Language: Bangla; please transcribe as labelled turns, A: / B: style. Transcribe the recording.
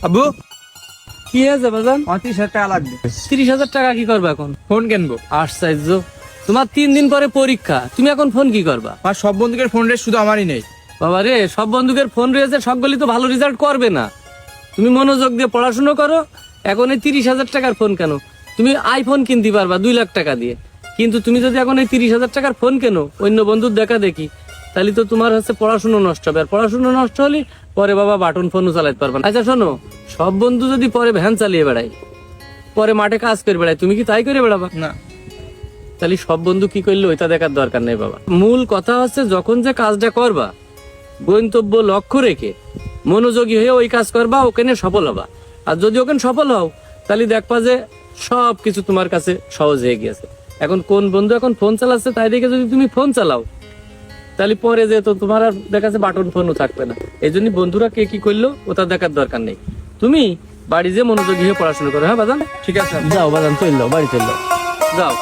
A: আব্বু
B: কি হয়েছে বাজান?
A: 30,000 টাকা লাগবে।
B: 30,000 টাকা কি করবে এখন?
A: ফোন কিনবো।
B: আশ্চর্য, তোমার 3 দিন পরে পরীক্ষা, তুমি এখন ফোন কি করবা?
A: আর সব বন্ধুকের ফোন রেট শুধু আমারই নেই।
B: বাবা রে, সব বন্ধুদের ফোন রয়েছে, সবগুলি তো ভালো রেজাল্ট করবে না। তুমি মনোযোগ দিয়ে পড়াশোনা করো। এখন এই 30,000 টাকার ফোন কেন? তুমি আইফোন কিনতে পারবা 2 লাখ টাকা দিয়ে। কিন্তু তুমি যদি এখন এই 30,000 টাকার ফোন কেনো অন্য বন্ধুর দেখা দেখি, তাহলে তো তোমার হচ্ছে পড়াশোনা নষ্ট হবে। আর পড়াশোনা নষ্ট হলে পরে বাবা বাটন ফোনও চালাতে পারবা না। আচ্ছা শোনো, সব বন্ধু যদি পরে ভ্যান চালিয়ে বেড়ায়, পরে মাঠে কাজ করে বেড়ায়, তুমি কি তাই করে বেড়াবা?
A: না,
B: তাহলে সব বন্ধু কি করলে ওইটা দেখার দরকার নেই বাবা। মূল কথা হচ্ছে যখন যে কাজটা করবা, গন্তব্য লক্ষ্য রেখে মনোযোগী হয়ে ওই কাজ করবা, ওখানে সফল হবা। আর যদি ওখানে সফল হও, তাহলে দেখবা যে সব কিছু তোমার কাছে সহজ হয়ে গিয়েছে। এখন কোন বন্ধু এখন ফোন চালাচ্ছে তাই দেখে যদি তুমি ফোন চালাও, তাহলে পরে যে তো তোমার আর দেখাচ্ছে বাটন ফোনও থাকবে না। এই জন্য বন্ধুরা কে কি করলো ওটা দেখার দরকার নেই। তুমি বাড়ি যে মনোযোগী হয়ে পড়াশোনা করো। হ্যাঁ বাদান,
A: ঠিক আছে।
B: যাও বাদান, চললো বাড়ি চললো, যাও।